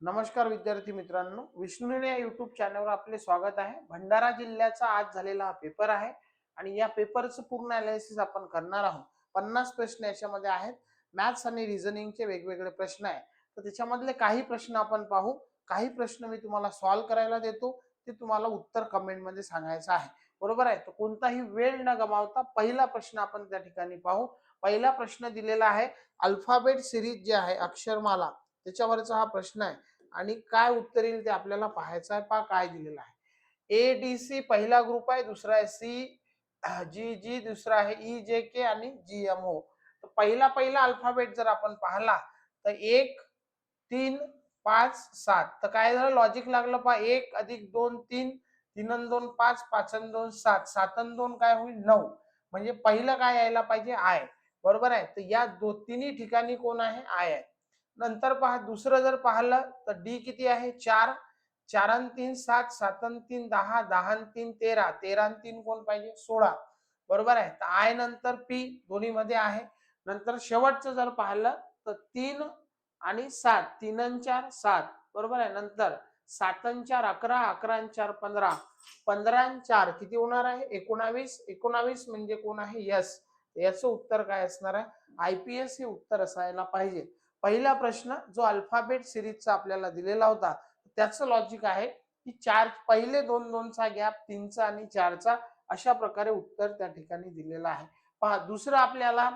नमस्कार विद्यार्थी मित्रांनो, विष्णू या युट्यूब चॅनलवर आपले स्वागत आहे। भंडारा जिल्ह्याचा आज झालेला हा पेपर आहे आणि या पेपरचं पूर्ण अनालिसिस आपण करणार आहोत। 50 प्रश्न याच्यामध्ये आहेत। मॅथ्स आणि रिझनिंगचे वेगवेगळे प्रश्न आहेत, तर त्याच्यामधले काही प्रश्न आपण पाहू। काही प्रश्न मी तुम्हाला सॉल्व्ह करायला देतो, ते तुम्हाला उत्तर कमेंटमध्ये सांगायचं आहे, बरोबर आहे। तर कोणताही वेळ न गमावता पहिला प्रश्न आपण त्या ठिकाणी पाहू। पहिला प्रश्न दिलेला आहे, अल्फाबेट सिरीज जे आहे अक्षरमाला त्याच्यावरचा हा प्रश्न आहे आणि काय उत्तर येईल ते आपल्याला पाहायचं आहे। पहा काय दिलेलं आहे। ए डी सी पहिला ग्रुप आहे, दुसरा आहे सी जी जी, दुसरा आहे ई जे के आणि जी एम ओ। तर पहिला पहिला अल्फाबेट जर आपण पाहिला तर 1 3 5 7, तर काय झालं लॉजिक लागलं। पहा 1 अधिक 2 3, 3 आणि 2 5, 5 आणि 2 7, 7 आणि 2 काय होईल 9, म्हणजे पहिलं काय यायला पाहिजे आय, बरोबर आहे। तर या तिन्ही ठिकाणी कोण आहे आय आहे। नंतर पहा दुसरं जर पाहिलं तर डी किती आहे 4, 4 आणि 3 7, 7 आणि 3 10, 10 आणि 3 13, 13 आणि 3 कोण पाहिजे 16, बरोबर आहे। तर आय नंतर पी दोन्ही मध्ये आहे। नंतर शेवटचं जर पाहिलं तर 3 आणि 7, 3 आणि 4 7, बरोबर आहे। नंतर 7 आणि 4 11, 11 आणि 4 15, 15 आणि 4 किती होणार आहे 19, 19 म्हणजे कोण आहे यस। याचं उत्तर काय असणार आहे आयपीएस हे उत्तर असायला पाहिजे। पहिला प्रश्न जो अल्फाबेट सिरीजचा आपल्याला दिलेला होता त्याचं लॉजिक आहे की चार पहिले दोन दोनचा गॅप 3चा आणि 4चा, अशा प्रकारे उत्तर त्या ठिकाणी दिलेलं आहे। पहा दुसरं आपल्याला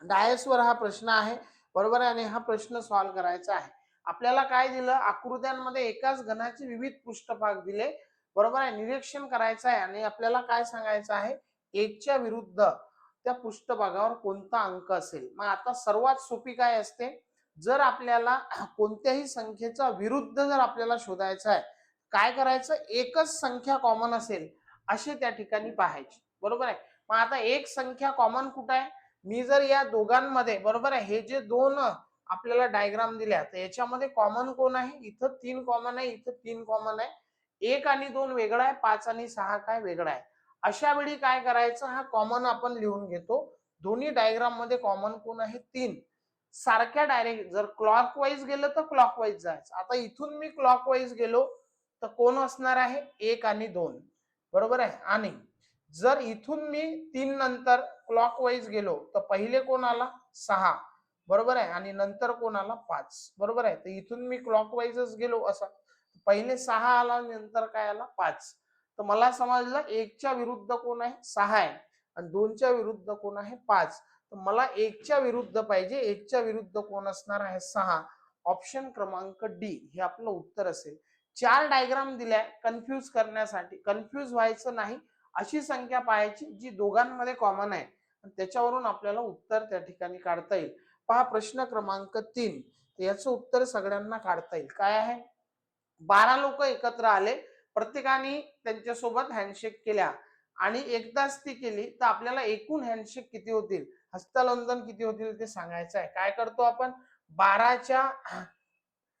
डायसवर हा प्रश्न आहे, बरोबर आहे, आणि हा प्रश्न सॉल्व्ह करायचा आहे। आपल्याला काय दिलं आकृत्यांमध्ये एकाच घनाचे विविध पृष्ठभाग दिले, बरोबर आहे। निरीक्षण करायचं आहे आणि आपल्याला काय सांगायचं आहे एकच्या विरुद्ध त्या पृष्ठभागावर कोणता अंक असेल। मग आता सर्वात सोपी काय असते, जर आपल्याला कोणत्याही संख्येचा विरुद्ध जर आपल्याला शोधायचा आहे, काय करायचं एकच संख्या कॉमन असेल असे त्या ठिकाणी पाहायची, बरोबर आहे। मग आता एक संख्या कॉमन कुठे आहे, मी जर या दोघांमध्ये, बरोबर आहे, हे जे दोन आपल्याला डायग्राम दिल्या तर याच्यामध्ये कॉमन कोण आहे, इथं 3 कॉमन आहे, इथं 3 कॉमन आहे, 1 आणि 2 वेगळा आहे, 5 आणि 6 काय वेगळा आहे। अशा वेळी काय करायचं हा कॉमन आपण लिहून घेतो। दोन्ही डायग्राम मध्ये कॉमन कोण आहे 3, सारख्या डायरेक्ट जर क्लॉकवाईज गेलं तर क्लॉकवाईज जायचं। आता इथून मी क्लॉकवाईज गेलो तर कोण असणार आहे 1 आणि 2, बरोबर आहे। आणि जर इथून मी 3 नंतर क्लॉकवाईज गेलो तर पहिले कोण आला 6, बरोबर आहे, आणि नंतर कोण आला 5, बरोबर आहे। तर इथून मी क्लॉकवाईजच गेलो असा, पहिले 6 आला नंतर काय आला 5। तर मला समजलं 1 च्या विरुद्ध कोण आहे 6 आहे आणि 2 च्या विरुद्ध कोण आहे 5। तर मला 1 च्या विरुद्ध पाहिजे, 1 च्या विरुद्ध कोण असणार आहे 6। ऑप्शन क्रमांक डी हे आपलं उत्तर असेल। 4 डायग्राम दिल्या कन्फ्यूज करण्यासाठी, कन्फ्यूज व्हायचं नाही, अशी संख्या पाहायची जी दोघांमध्ये कॉमन आहे आणि त्याच्यावरून आपल्याला उत्तर त्या ठिकाणी काढता येईल। पहा प्रश्न क्रमांक 3, याचं उत्तर सगळ्यांना काढता येईल। काय आहे 12 लोक एकत्र आले, प्रत्येकाने त्यांच्यासोबत हँडशेक केल्या आणि एकदाच ती केली तर आपल्याला एकूण हँडशेक किती होतील, हस्तांदोलन किती होतील ते सांगायचं आहे। काय करतो आपण 12च्या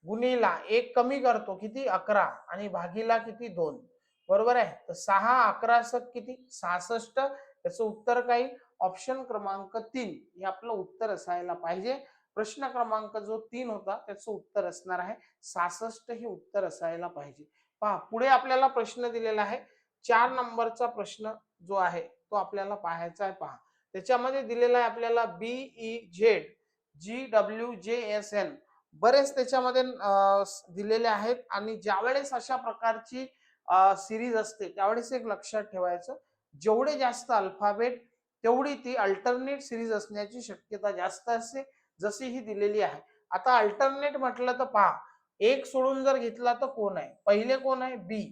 गुणीला 1 कमी करतो किती 11 आणि भागीला किती 2, बरोबर आहे। तर 6 11 किती 66, याचं उत्तर काही ऑप्शन क्रमांक 3 हे आपलं उत्तर असायला पाहिजे। प्रश्न क्रमांक जो 3 होता त्याचं उत्तर असणार आहे 66 हे उत्तर असायला पाहिजे। पहा पुढे आपल्याला प्रश्न दिलेला आहे 4 नंबरचा प्रश्न जो आहे तो आपल्याला पाहायचा आहे। पहा त्याच्यामध्ये दिलेला आहे आपल्याला B E Z G W J S N, बरेच त्याच्यामध्ये दिलेले आहेत आणि ज्यावेळेस अशा प्रकारची सिरीज असते त्यावेळेस एक लक्षात ठेवायचं, जेवढे जास्त अल्फाबेट तेवढी ती अल्टरनेट सिरीज असण्याची शक्यता जास्त असते, जशी ही दिलेली आहे। आता अल्टरनेट म्हटलं तर पहा एक सोडून जर घेतला तर कोण आहे, पहिले कोण आहे बी,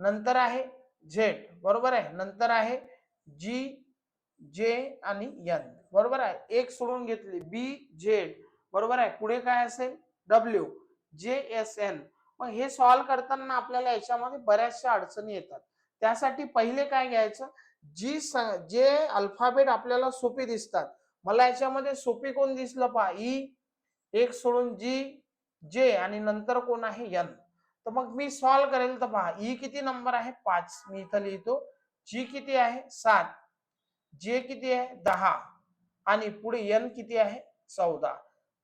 नंतर आहे झेड, बरोबर आहे, नंतर आहे जी जे आणि एन, बरोबर आहे। एक सोडून घेतली बी झेड, बरोबर आहे, पुढे काय असेल डब्ल्यू जे एस एन। मग हे सॉल्व्ह करताना आपल्याला याच्यामध्ये बऱ्याचशा अडचणी येतात, त्यासाठी पहिले काय घ्यायचं जे अल्फाबेट आपल्याला सोपे दिसतात, मला याच्यामध्ये सोपे कोण दिसलं पहा ई, एक सोडून जी जे आणि नंतर कोण आहे एन। तर मग मी सॉल्व्ह करेल तर पहा ई किती नंबर आहे 5, मी इथं लिहितो, जी किती आहे 7, जे किती आहे 10 आणि पुढे एन किती आहे 14।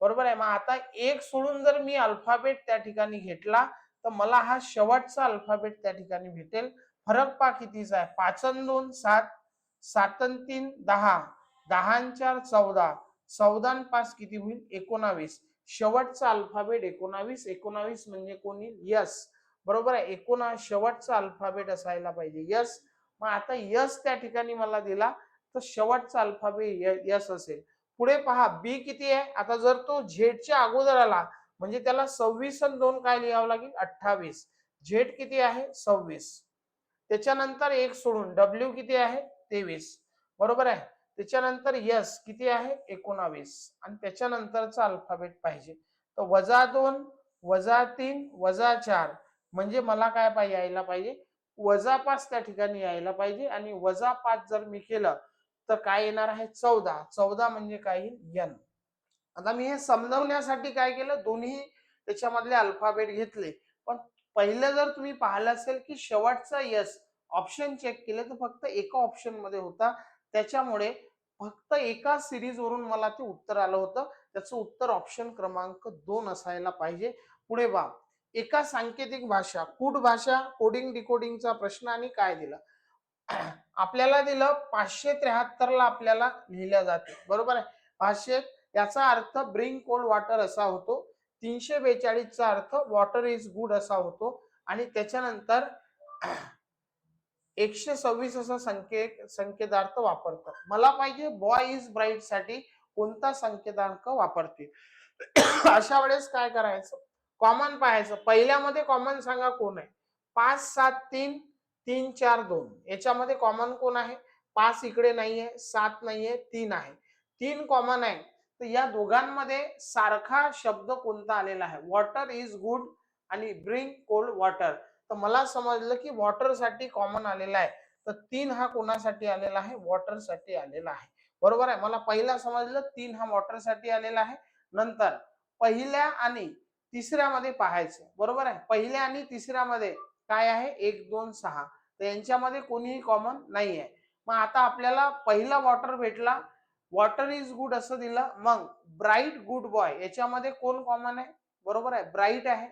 बरोबर आहे. मग आता एक सोडून जर मी अल्फाबेट त्या ठिकाणी घेतला तर मला हा शेवटचा अल्फाबेट त्या ठिकाणी भेटेल. फरक पहा कितीचा आहे. 5 अन 2 7, 7 अन 3 10, 10 अन 4 14, 14 अन 5 किती होईल 19. शेवटचा अल्फाबेट 19. 19 म्हणजे कोणी यस. बरोबर आहे. शेवटचा अल्फाबेट असायला पाहिजे यस. मग आता यस त्या ठिकाणी मला दिला तर शेवटचा अल्फाबेट यस असेल. पुढे पहा बी किती आहे. आता जर तो झेडच्या अगोदर आला म्हणजे त्याला 26 आणि 2 काय लिहावं लागेल 28. झेड किती आहे 26. त्याच्यानंतर एक सोडून डब्ल्यू किती आहे 23. बरोबर आहे. त्याच्यानंतर यस किती आहे 19 आणि त्याच्यानंतरचा अल्फाबेट पाहिजे. तर -2 -3 -4 म्हणजे मला काय पाहिजे यायला पाहिजे -5 त्या ठिकाणी यायला पाहिजे आणि -5 जर मी केलं तर काय येणार आहे 14. 14 म्हणजे काय एन. आता मी हे समजवण्यासाठी काय केलं दोन्ही त्याच्यामधले अल्फाबेट घेतले. पण पहिलं जर तुम्ही पाहिलं असेल की शेवटचा यस ऑप्शन चेक केले तर फक्त एका ऑप्शन मध्ये होता. त्याच्यामुळे फक्त एका सिरीज वरून मला ते उत्तर आलं होतं. त्याचं उत्तर ऑप्शन क्रमांक 2 असायला पाहिजे. पुढे पहा एका सांकेतिक भाषा कूट भाषा कोडिंग डिकोडिंगचा प्रश्न आणि काय दिलं आपल्याला दिलं 573 ला आपल्याला लिहिल्या जाते. बरोबर आहे. 500 याचा अर्थ ब्रिंग कोल्ड वॉटर असा होतो. 342 चा अर्थ वॉटर इज गुड असा होतो आणि त्याच्यानंतर 126 असा संकेतार्थ वापरतात. मला पाहिजे बॉय इज ब्राईट साठी कोणता संकेतांक वापरते. अशा वेळेस काय करायचं कॉमन पाहायचं. पहिल्यामध्ये कॉमन सांगा कोण आहे. 5 7 3 3 4 2 याच्यामध्ये कॉमन कोण आहे. 5 इकडे नाहीये 7 नाहीये 3 आहे. 3 कॉमन आहे. तर या दोघांमध्ये सारखा शब्द कोणता आलेला आहे. वॉटर इज गुड आणि ब्रिंग कोल्ड वॉटर. तर मला समजलं की वॉटर साठी कॉमन आलेला आहे. तर 3 हा कोणासाठी आलेला आहे वॉटर साठी आलेला आहे. बरोबर आहे. मला पहिला समजलं 3 हा वॉटर साठी आलेला आहे. नंतर पहिल्या आणि तिसऱ्यामध्ये पाहायचं. बरोबर आहे. पहिल्या आणि तिसऱ्यामध्ये काय आहे 1 2 6 तर यांच्यामध्ये कोणीही कॉमन नाही आहे. मग आता आपल्याला पहिला वॉटर भेटला. वॉटर इज गुड असं दिलं. मग ब्राईट गुड बॉय याच्यामध्ये कोण कॉमन आहे. बरोबर आहे ब्राईट आहे.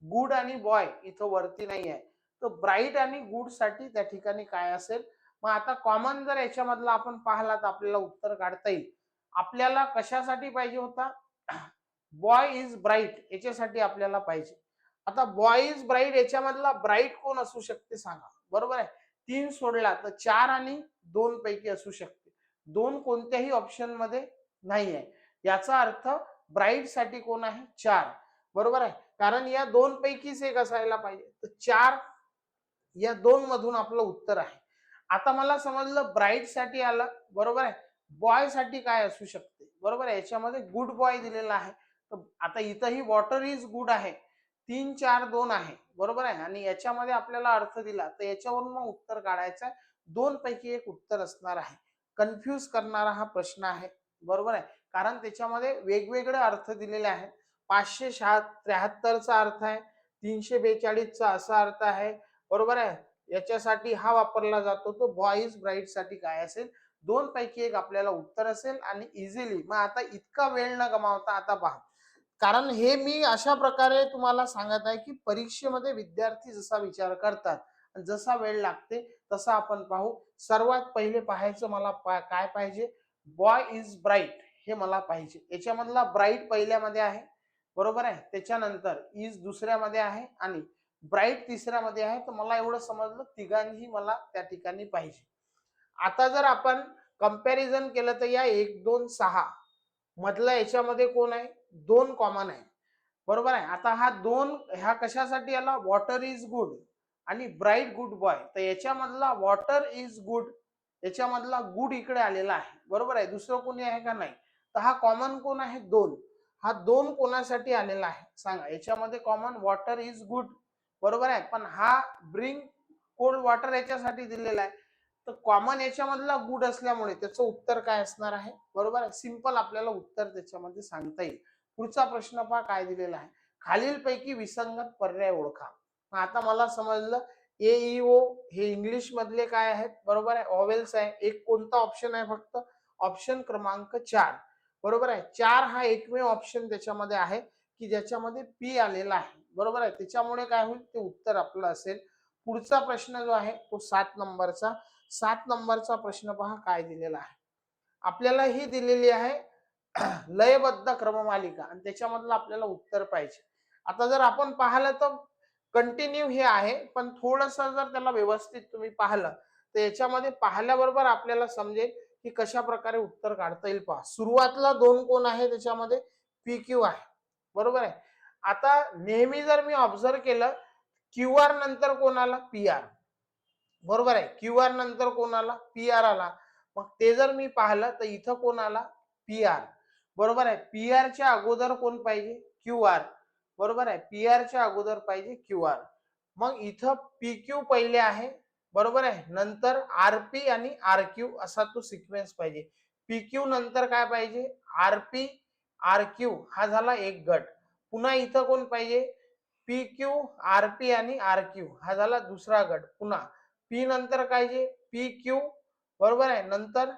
गुड आणि बॉय इथं वरती नाही आहे. तर ब्राईट आणि गुड साठी त्या ठिकाणी काय असेल. मग आता कॉमन जर याच्यामधला आपण पाहिला तर आपल्याला उत्तर काढता येईल. आपल्याला कशासाठी पाहिजे होता बॉय इज ब्राईट याच्यासाठी आपल्याला पाहिजे. आता बॉय इज ब्राईट याच्यामधला ब्राईट कोण असू शकते सांगा. बरोबर आहे. 3 सोडला तर 4 आणि 2 पैकी असू शकते. 2 कोणत्याही ऑप्शन मध्ये नाही आहे. याचा अर्थ ब्राईट साठी कोण आहे 4. बरोबर आहे. कारण या 2 पैकीच एक असायला पाहिजे. तर 4 या 2 मधून आपलं उत्तर आहे. आता मला समजलं ब्राईट साठी आलं. बरोबर आहे. बॉय साठी काय असू शकते. बरोबर आहे. याच्यामध्ये गुड बॉय दिलेला आहे. तर आता इथंही वॉटर इज गुड आहे. 3 4 2 आहे. बरोबर आहे. आणि याच्यामध्ये आपल्याला अर्थ दिला तर याच्यावरून मग उत्तर काढायचं आहे. 2 पैकी एक उत्तर असणार आहे. कन्फ्यूज करणारा हा प्रश्न आहे. बरोबर आहे. कारण त्याच्यामध्ये वेगवेगळे अर्थ दिलेले आहेत. 573 चा अर्थ आहे. 342 चा असा अर्थ आहे. बरोबर आहे. याच्यासाठी हा वापरला जातो. तो बॉईज ब्राईट साठी काय असेल 2 पैकी एक आपल्याला उत्तर असेल आणि इझिली. मग आता इतका वेळ न गमावता आता पहा. कारण हे मी अशा प्रकारे तुम्हाला सांगत आहे की परीक्षेमध्ये विद्यार्थी जसा विचार करतात जसा वेळ लागते तसा आपण पाहू. सर्वात पहिले पाहायचं मला काय पाहिजे बॉय इज ब्राईट हे मला पाहिजे. याच्यामधला ब्राईट पहिल्यामध्ये आहे. बरोबर आहे. त्याच्यानंतर इज दुसऱ्यामध्ये आहे आणि ब्राईट तिसऱ्यामध्ये आहे. तर मला एवढं समजलं तिघांही मला त्या ठिकाणी पाहिजे. आता जर आपण कंपॅरिझन केलं तर या 1 2 6 मधला याच्यामध्ये कोण आहे 2 कॉमन आहे. बरोबर आहे. आता हा 2 ह्या कशासाठी आला वॉटर इज गुड आणि ब्राईट गुड बॉय. तर याच्यामधला वॉटर इज गुड याच्यामधला गुड इकडे आलेला आहे. बरोबर आहे. दुसरं कोणी आहे का नाही. तर हा कॉमन कोण आहे 2. हा 2 कोणासाठी आलेला आहे सांगा. याच्यामध्ये कॉमन वॉटर इज गुड. बरोबर आहे. पण हा ब्रिंग कोल्ड वॉटर याच्यासाठी दिलेला आहे. तर कॉमन याच्यामधला गुड असल्यामुळे त्याचं उत्तर काय असणार आहे. बरोबर आहे. सिंपल आपल्याला उत्तर त्याच्यामध्ये सांगता येईल. पुढचा प्रश्न पहा काय दिलेला आहे. खालीलपैकी विसंगत पर्याय ओळखा. आता मला समजलं ए ई ओ हे इंग्लिश मधले काय आहेत. बरोबर आहे. ऑवेल्स आहे. एक कोणता ऑप्शन आहे फक्त ऑप्शन क्रमांक 4. बरोबर आहे. 4 हा एकमेव ऑप्शन त्याच्यामध्ये आहे की ज्याच्यामध्ये पी आलेला आहे. बरोबर आहे. त्याच्यामुळे काय होईल ते उत्तर आपलं असेल. पुढचा प्रश्न जो आहे तो 7 नंबरचा. 7 नंबरचा प्रश्न पहा काय दिलेला आहे. आपल्याला ही दिलेली आहे लयबद्ध क्रममालिका आणि त्याच्यामधलं आपल्याला उत्तर पाहिजे. आता जर आपण पाहिलं तर कंटिन्यू हे आहे, पण थोडस जर त्याला व्यवस्थित तुम्ही पाहिलं तर याच्यामध्ये पाहिल्याबरोबर आपल्याला समजेल की कशा प्रकारे उत्तर काढता येईल. पहा, सुरुवातला 2 कोण आहे त्याच्यामध्ये पी क्यू आहे. बरोबर आहे. आता नेहमी जर मी ऑब्झर्व केलं क्यू आर नंतर कोण आला? P R. बरोबर आहे. क्यू आर नंतर कोण आला? पी आर आला. मग ते जर मी पाहिलं तर इथं कोण आला? P R. बरोबर आहे. पी आर च्या अगोदर कोण पाहिजे? Q R. बरोबर आहे. पी आर च्या अगोदर पाहिजे क्यू आर. मग इथं पी क्यू पहिले आहे. बरोबर आहे. नंतर आर पी आणि आर क्यू असा तो सिक्वेन्स पाहिजे. पी क्यू नंतर काय पाहिजे? आर पी आर क्यू हा झाला एक गट. पुन्हा इथं कोण पाहिजे? पी क्यू आर पी आणि आर क्यू हा झाला दुसरा गट. पुन्हा पी नंतर काय जे पी क्यू. बरोबर आहे. नंतर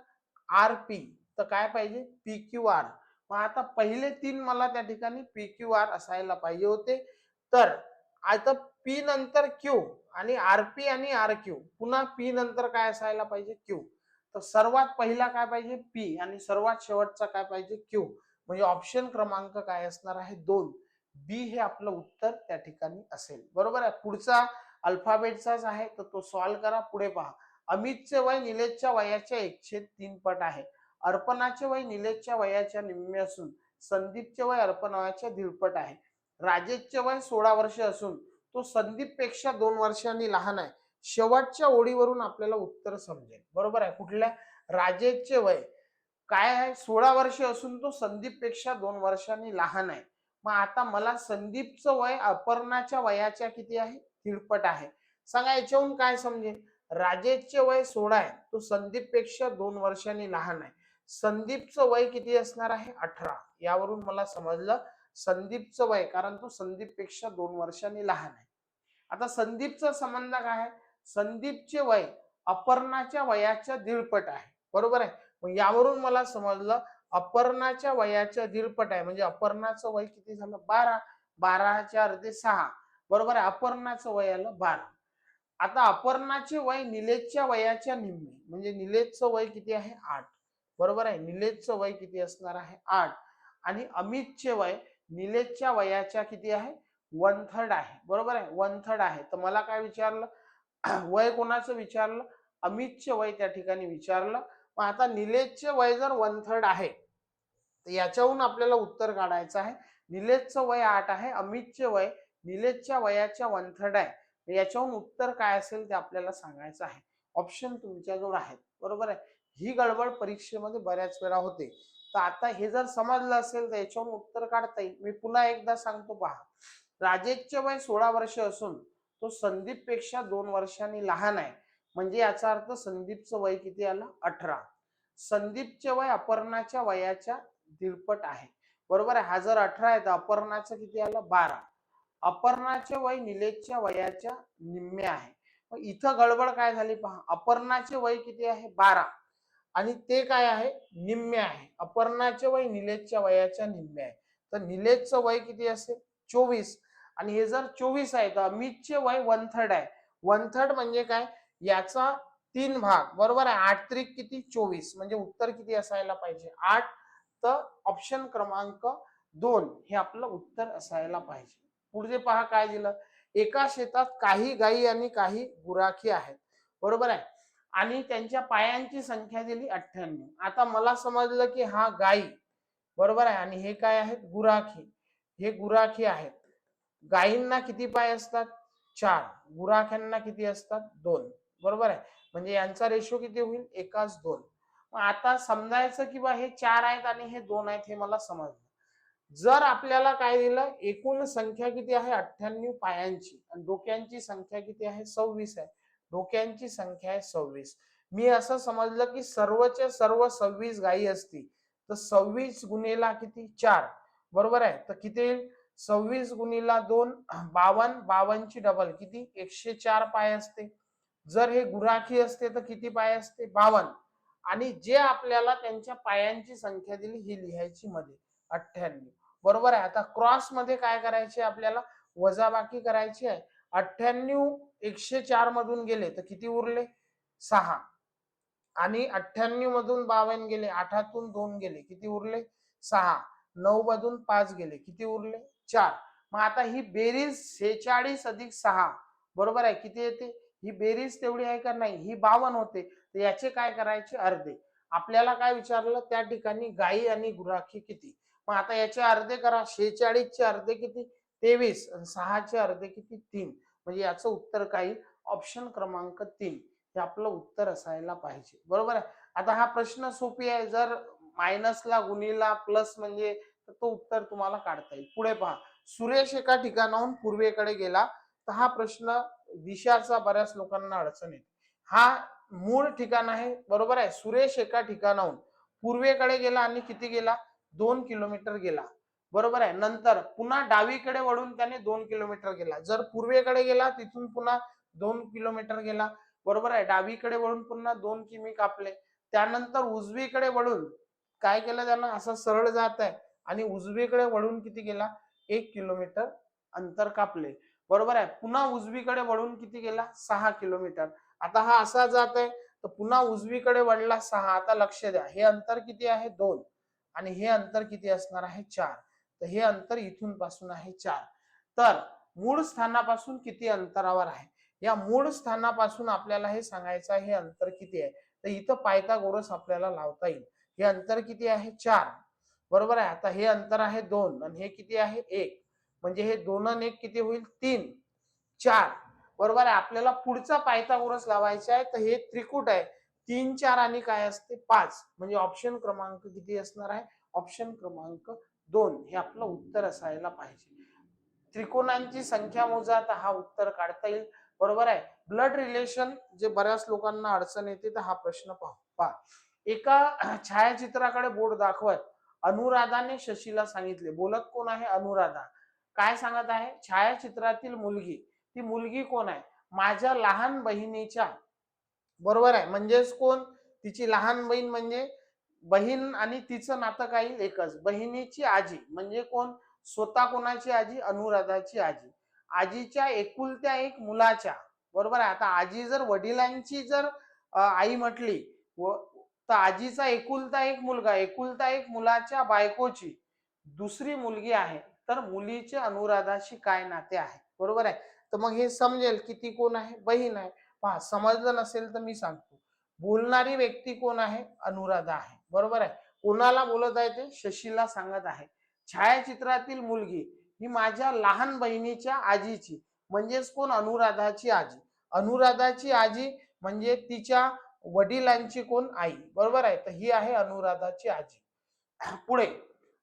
आर पी तर काय पाहिजे? P Q R. मग आता पहिले 3 मला त्या ठिकाणी पी क्यू आर असायला पाहिजे होते. तर आता पी नंतर क्यू आणि आर पी आणि आर क्यू पुन्हा पी नंतर काय असायला पाहिजे? क्यू. तर सर्वात पहिला काय पाहिजे? पी आणि सर्वात शेवटचा काय पाहिजे? क्यू. म्हणजे ऑप्शन क्रमांक काय असणार आहे? 2. बी हे आपलं उत्तर त्या ठिकाणी असेल. बरोबर आहे. पुढचा अल्फाबेटचाच आहे तर तो सॉल्व्ह करा. पुढे पहा. अमितचे वय निलेशच्या वयाच्या 1/3 पट आहे. अर्पणाचे वय निलेशच्या वयाच्या निम्मे असून संदीपचे वय अर्पणाच्या दीडपट आहे. राजेशचे वय 16 वर्ष असून तो संदीप पेक्षा 2 वर्षांनी लहान आहे. शेवटच्या ओळीवरून आपल्याला उत्तर समजेल. बरोबर आहे. कुठल्या? राजेशचे वय काय आहे? 16 वर्ष असून तो संदीप पेक्षा 2 वर्षांनी लहान आहे. मग आता मला संदीपचं वय अपर्णाच्या वयाच्या किती आहे? दीडपट आहे. सांगा याच्याहून काय समजेल? राजेशचे वय 16 आहे. तो संदीप पेक्षा 2 वर्षांनी लहान आहे. संदीपचं वय किती असणार आहे? 18. यावरून मला समजलं संदीपचं वय, कारण तो संदीप पेक्षा 2 वर्षांनी लहान आहे. आता संदीपचा संबंध काय आहे? संदीपचे वय अपर्णाच्या वयाच्या दीडपट आहे. बरोबर आहे. मग यावरून मला समजलं अपर्णाच्या वयाच्या दीडपट आहे म्हणजे अपर्णाचं वय किती झालं? 12. 12च्या अर्धे 6. बरोबर आहे. अपर्णाचं वय आलं 12. आता अपर्णाचे वय निलेशच्या वयाच्या निम्मे म्हणजे निलेशचं वय किती आहे? 8. बरोबर आहे. निलेशचं वय किती असणार आहे? 8. आणि अमितचे वय निलेशच्या वयाच्या किती आहे? 1/3 आहे. बरोबर आहे. 1/3 आहे. तर मला काय विचारलं? वय कोणाचं विचारलं? अमितचे वय त्या ठिकाणी विचारलं. मग आता निलेशचे वय जर 1/3 आहे तर याच्याहून आपल्याला उत्तर काढायचं आहे. निलेशचं वय 8 आहे. अमितचे वय निलेशच्या वयाच्या 1/3 आहे. याच्याहून उत्तर काय असेल ते आपल्याला सांगायचं आहे. ऑप्शन तुमच्याजवळ आहेत. बरोबर आहे. ही गडबड परीक्षेमध्ये बऱ्याच वेळा होते. तर आता हे जर समजलं असेल तर याच्याहून उत्तर काढता येईल. मी पुन्हा एकदा सांगतो पहा. राजेशचे वय 16 वर्ष असून तो संदीप पेक्षा 2 वर्षांनी लहान आहे. म्हणजे याचा अर्थ संदीपचं वय किती आलं? 18. संदीपचे वय अपर्णाच्या वयाच्या दीडपट आहे. बरोबर आहे. हा जर 18 आहे तर अपर्णाचं किती आलं? 12. अपर्णाचे वय निलेशच्या वयाच्या निम्मे आहे. मग इथं गडबड काय झाली पहा. अपर्णाचे वय किती आहे? 12 आणि ते काय आहे? निम्मे आहे. अपर्णाचे वय निलेशच्या वयाच्या निम्मे आहे. तर निलेशचं वय किती असेल? 24. आणि हे जर 24 आहे तर अमितचे वय 1/3 आहे. 1/3 म्हणजे काय? याचा 3 भाग. बरोबर आहे. 8 त्रिक किती? 24. म्हणजे उत्तर किती असायला पाहिजे? 8. तर ऑप्शन क्रमांक 2 हे आपलं उत्तर असायला पाहिजे. पुढे पहा काय दिलं. एका शेतात काही गायी आणि काही गुराखी आहेत. बरोबर आहे. आणि त्यांच्या पायांची संख्या दिली 98. आता मला समजलं की हा गायी. बरोबर आहे. आणि हे काय आहेत? गुराखी. हे गुराखी आहेत. गायींना किती पाय असतात? 4. गुराख्यांना किती असतात? 2. बरोबर आहे. म्हणजे यांचा रेशो किती होईल? 1:2. मग आता समजायचं की बा हे 4 आहेत आणि हे 2 आहेत हे मला समजलं. जर आपल्याला काय दिलं? एकूण संख्या किती आहे? 98 पायांची आणि डोक्यांची संख्या किती आहे? 26 आहे. डोक्यांची संख्या आहे 26. मी असं समजलं की सर्वच्या सर्व 26 गायी असतील तर 26 गुणेला किती? 4. बरोबर आहे. तर किती येईल? 26 गुणीला 2 52. 52 ची डबल किती? 104 पाय असते. जर हे गुराखी असते तर किती पाय असते? 52. आणि जे आपल्याला त्यांच्या पायांची संख्या दिली ही लिहायची मध्ये 98. बरोबर आहे. आता क्रॉस मध्ये काय करायचे आपल्याला, वजाबाकी करायची आहे. 98 104 मधून गेले तर किती उरले, 6. आणि 98 मधून 52 गेले, 8तून 2 गेले, किती उरले, 6. 9 मधून 5 गेले, किती उरले, 4. मग आता ही बेरीज 46 अधिक 6 बरोबर आहे, किती येते, ही बेरीज तेवढी आहे का नाही, ही 52 होते. तर याचे काय करायचे, अर्धे. आपल्याला काय विचारलं त्या ठिकाणी, गाई आणि गुराखी किती. मग आता याचे अर्धे करा. 46 चे अर्धे किती, 23. आणि 6 चे अर्धे किती, 3. म्हणजे याचं उत्तर काय, ऑप्शन क्रमांक 3 हे आपलं उत्तर असायला पाहिजे. बरोबर आहे. आता हा प्रश्न सोपी आहे. जर मायनसला, गुणीला, प्लस म्हणजे तो उत्तर तुम्हाला काढता येईल. पुढे पहा, सुरेश एका ठिकाणाहून पूर्वेकडे गेला. तर हा प्रश्न दिशाचा बऱ्याच लोकांना अडचण येते. हा मूळ ठिकाण आहे. बरोबर आहे. सुरेश एका ठिकाणाहून पूर्वेकडे गेला आणि किती गेला, 2 किलोमीटर गेला. बरोबर आहे. नंतर पुन्हा डावीकडे वळून त्याने 2 किलोमीटर गेला. जर पूर्वेकडे गेला तिथून पुन्हा 2 किलोमीटर गेला. बरोबर आहे. डावीकडे वळून पुन्हा 2 किमी कापले. त्यानंतर उजवीकडे वळून काय केलं त्यानं, असं सरळ जात आहे आणि उजवीकडे वळून किती गेला, 1 किलोमीटर अंतर कापले. बरोबर आहे. पुन्हा उजवीकडे वळून किती गेला, 6 किलोमीटर. आता हा असा जात आहे तर पुन्हा उजवीकडे वळला 6. आता लक्ष द्या, हे अंतर किती आहे, 2. आणि हे अंतर किती असणार आहे, 4. तर हे अंतर इथून पासून आहे 4. तर मूळ स्थानापासून किती अंतरावर आहे, या मूळ स्थानापासून आपल्याला हे सांगायचं आहे, हे अंतर किती आहे. तर इथं पायथागोरस आपल्याला लावता येईल. हे अंतर किती आहे, 4. बरोबर आहे. आता हे अंतर आहे 2 आणि हे किती आहे, 1. म्हणजे हे 2 आणि 1 किती होईल, 3. 4. बरोबर आहे. आपल्याला पुढचा पायथागोरस लावायचा आहे. तर हे त्रिकूट आहे. 3 4 आणि काय असते, 5. म्हणजे ऑप्शन क्रमांक किती असणार आहे, ऑप्शन क्रमांक 2 हे आपलं उत्तर असायला पाहिजे. त्रिकोणांची संख्या मोजा, तर हा उत्तर काढता येईल. बरोबर आहे. ब्लड रिलेशन जे बऱ्याच लोकांना अडचण येते, तर हा प्रश्न पाहू. पहा, एका छायाचित्राकडे बोट दाखवत अनुराधाने शशीला सांगितले. बोलत कोण आहे, अनुराधा. काय सांगत आहे, छायाचित्रातील मुलगी, ती मुलगी कोण आहे, माझ्या लहान बहिणीच्या. बरोबर आहे. म्हणजेच कोण, तिची लहान बहीण, म्हणजे बहीण आणि तिचं नातं काय येईल, एकच. बहिणीची आजी म्हणजे कोण, स्वतः कोणाची आजी, अनुराधाची आजी. आजीच्या एकुलत्या एक मुलाच्या. बरोबर आहे. आता आजी जर वडिलांची जर आई म्हटली, तर आजीचा एकुलता एक मुलगा, एकुलता एक मुलाच्या बायकोची दुसरी मुलगी आहे. तर मुलीचे अनुराधाशी काय नाते आहे. बरोबर आहे. तर मग हे समजेल की ती कोण आहे, बहीण आहे. पहा, समजलं नसेल तर मी सांगतो. बोलणारी व्यक्ती कोण आहे, अनुराधा आहे. बरोबर आहे. कोणाला बोलत आहे ते, शशीला सांगत आहे. छायाचित्रातील मुलगी ही माझ्या लहान बहिणीच्या आजीची, म्हणजेच कोण, अनुराधाची आजी. अनुराधाची आजी म्हणजे तिच्या वडिलांची कोण, आई. बरोबर आहे. तर ही आहे अनुराधाची आजी. पुढे,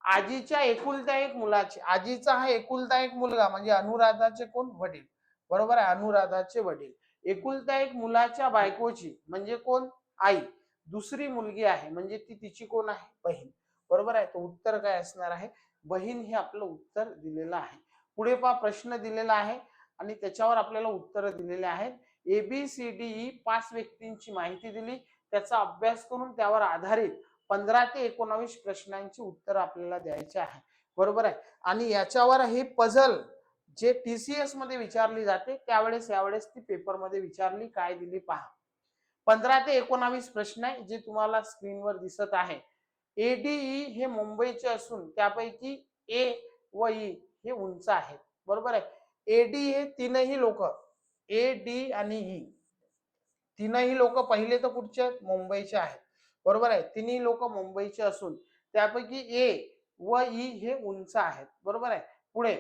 आजीच्या एकुलत्या एक मुलाची, आजीचा हा एकुलता एक मुलगा म्हणजे अनुराधाचे कोण, वडील. बरोबर आहे. अनुराधाचे वडील. एकुलता एक मुलाच्या बायकोची म्हणजे कोण, आई. दुसरी मुलगी आहे म्हणजे ती तिची कोण आहे, बहीण. बरोबर आहे. तर उत्तर काय असणार आहे, बहीण हे आपलं उत्तर दिलेलं आहे. पुढे पहा, प्रश्न दिलेला आहे आणि त्याच्यावर आपल्याला उत्तर दिलेले आहेत. ABCDE 5 व्यक्तींची माहिती दिली, त्याचा अभ्यास करून त्यावर आधारित 15 ते 19 प्रश्नांची उत्तर आपल्याला द्यायचे आहे. बरोबर आहे. आणि याच्यावर हे पझल जे TCS मध्ये विचारली जाते, त्यावेळेस यावेळेस ती पेपर मध्ये विचारली, काय दिली पहा. 15 ते 19 प्रश्न आहे, जे तुम्हाला स्क्रीनवर दिसत आहे. ADE हे मुंबईचे असून त्यापैकी A व E हे उंच आहेत. बरोबर आहे. AD हे तीनही लोक, AD आणि E तीनही लोक पहिले तर कुठचे आहेत, मुंबईचे आहेत. बरोबर आहे. तिन्ही लोक मुंबईचे असून त्यापैकी A व E हे उंच आहेत. बरोबर आहे. पुढे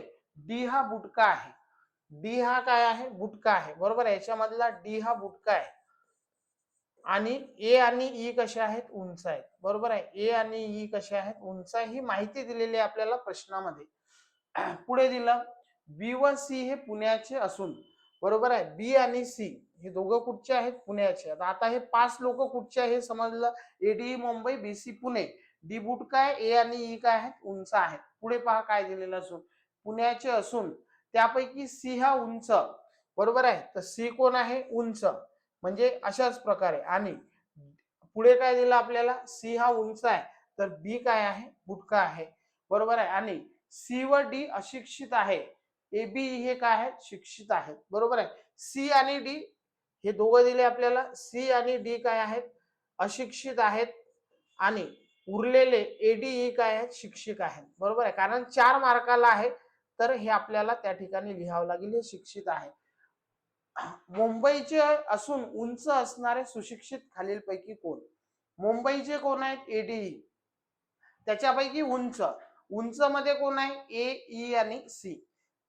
D हा बुटका आहे. D हा काय आहे, बुटका आहे. बरोबर आहे. याच्यामधला D हा बुटका आहे आणि A आणि E कशा आहेत, उंच आहेत. बरोबर आहे. A आणि E कशा आहेत, उंच. ही माहिती दिलेली आहे आपल्याला प्रश्नामध्ये. पुढे दिलं B व C हे पुण्याचे असून, बरोबर आहे, बी आणि सी हे दोघं कुठचे आहेत, पुण्याचे. आता हे 5 लोक कुठचे आहे हे समजलं. ADE Mumbai, BC Pune, D boot काय, ए आणि ई काय आहेत, उंच आहेत. पुढे पहा काय दिलेलं असून, पुण्याचे असून त्यापैकी सी हा उंच. बरोबर आहे. तर सी कोण आहे, उंच. म्हणजे अशाच प्रकारे. आणि पुढे काय दिलं आपल्याला, सी हा उंच आहे, तर बी काय आहे, बुटका आहे, बरोबर आहे. आणि सी व डी अशिक्षित आहे, ए बी हे काय आहेत, शिक्षित आहेत, बरोबर आहे. सी आणि डी हे दोघं दिले आपल्याला, सी आणि डी काय आहेत, अशिक्षित आहेत, आणि उरलेले एडी काय आहेत, शिक्षक आहेत, बरोबर आहे. कारण 4 मार्काला आहे, तर हे आपल्याला त्या ठिकाणी लिहावं लागेल, हे शिक्षित आहे. मुंबईचे असून उंच असणारे सुशिक्षित खालीलपैकी कोण. मुंबईचे कोण आहेत, एडीई, त्याच्यापैकी उंच, उंच मध्ये कोण आहे, ए, ई आणि सी.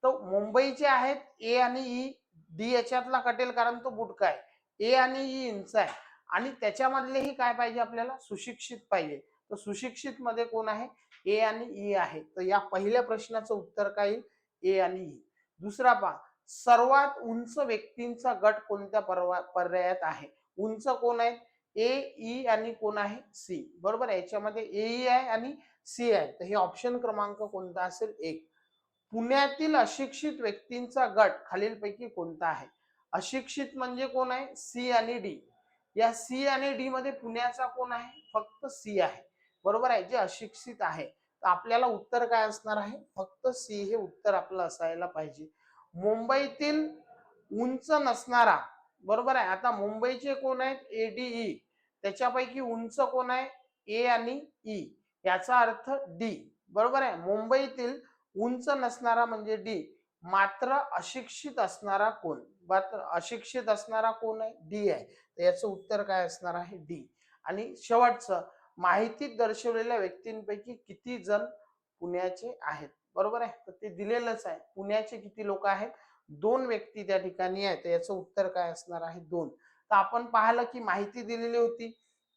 तर मुंबईचे आहेत ए आणि ई, डी याच्यातला कटेल कारण तो बुटका आहे, ए आणि ई उंच आहे, आणि त्याच्यामधलेही काय पाहिजे आपल्याला, सुशिक्षित पाहिजे. तर सुशिक्षित मध्ये कोण आहे, ए आणि ई आहे. तर या पहिल्या प्रश्नाचं उत्तर काय येईल, ए आणि ई. दुसरा पहा, सर्वात उंच व्यक्तींचा गट कोणत्या पर्यायात आहे. उंच कोण आहे, ए, ई आणि कोण आहे, सी, बरोबर आहे. याच्यामध्ये ए आहे आणि सी आहे, तर हे ऑप्शन क्रमांक कोणता असेल, एक. पुण्यातील अशिक्षित व्यक्तींचा गट खालीलपैकी कोणता आहे. अशिक्षित म्हणजे कोण आहे, सी आणि डी. या सी आणि डी मध्ये पुण्याचा कोण आहे, फक्त सी आहे, बरोबर आहे, जे अशिक्षित आहे. तर आपल्याला उत्तर काय असणार आहे, फक्त सी हे उत्तर आपलं असायला पाहिजे. मुंबईतील उंच नसणारा, बरोबर आहे. आता मुंबईचे कोण आहेत, एडीई, त्याच्यापैकी उंच कोण आहे, ए आणि ई, याचा अर्थ डी, बरोबर आहे. मुंबईतील उंच नसणारा म्हणजे डी, मात्र अशिक्षित असणारा कोण, मात्र अशिक्षित असणारा कोण आहे, डी आहे. तर याचं उत्तर काय असणार आहे, डी. आणि शेवटचं, माहितीत दर्शवलेल्या व्यक्तींपैकी किती जण पुण्याचे आहेत, बरोबर आहे. तर ते दिलेलंच आहे, पुण्याचे किती लोक आहेत, 2 व्यक्ती त्या ठिकाणी आहेत. तर याचं उत्तर काय असणार आहे, 2. तर आपण पाहिलं की माहिती दिलेली होती,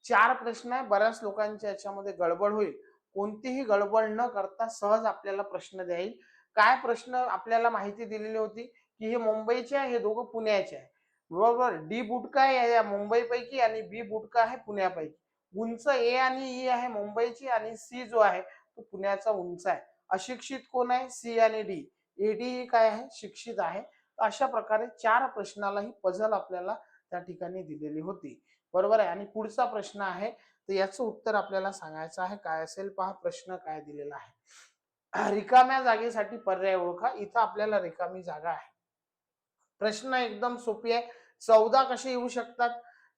4 प्रश्न आहे, बऱ्याच लोकांच्या याच्यामध्ये गडबड होईल. कोणतीही गडबड न करता सहज आपल्याला प्रश्न द्याईल. काय प्रश्न आपल्याला माहिती दिलेली होती, की हे मुंबईचे आहे, हे दोघं पुण्याचे आहे, बरोबर. डी बुटका आहे या मुंबईपैकी आणि बी बुटका आहे पुण्यापैकी. उंच ए आणि ई आहे मुंबईची आणि सी जो आहे तो पुण्याचा उंच आहे. अशिक्षित कोण आहे, सी आणि डी. एडी काय आहे, शिक्षित आहे. अशा प्रकारे 4 प्रश्नाला ही पझल आपल्याला त्या ठिकाणी दिलेली होती, बरोबर आहे. आणि पुढचा प्रश्न आहे, तर याचं उत्तर आपल्याला सांगायचं आहे. काय असेल पहा, प्रश्न काय दिलेला आहे, रिकाम्या जागेसाठी पर्याय ओळखा. इथं आपल्याला रिकामी जागा आहे. प्रश्न एकदम सोपी आहे. 14 कसे येऊ शकतात,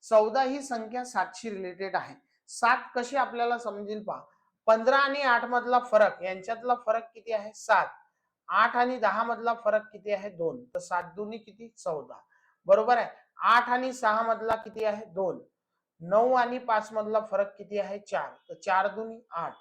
14 ही संख्या 7 शी रिलेटेड आहे. 7 कशी आपल्याला समजेल पहा, 15 आणि 8 मधला फरक, यांच्यातला फरक किती आहे, 7. 8 आणि 10 मधला फरक किती आहे, 2. तर 7 दुनी किती, 14, बरोबर आहे. 8 आणि 6 मधला किती आहे, 2. 9 आणि 5 मधला फरक किती आहे, 4. तर 4 दुनी 8.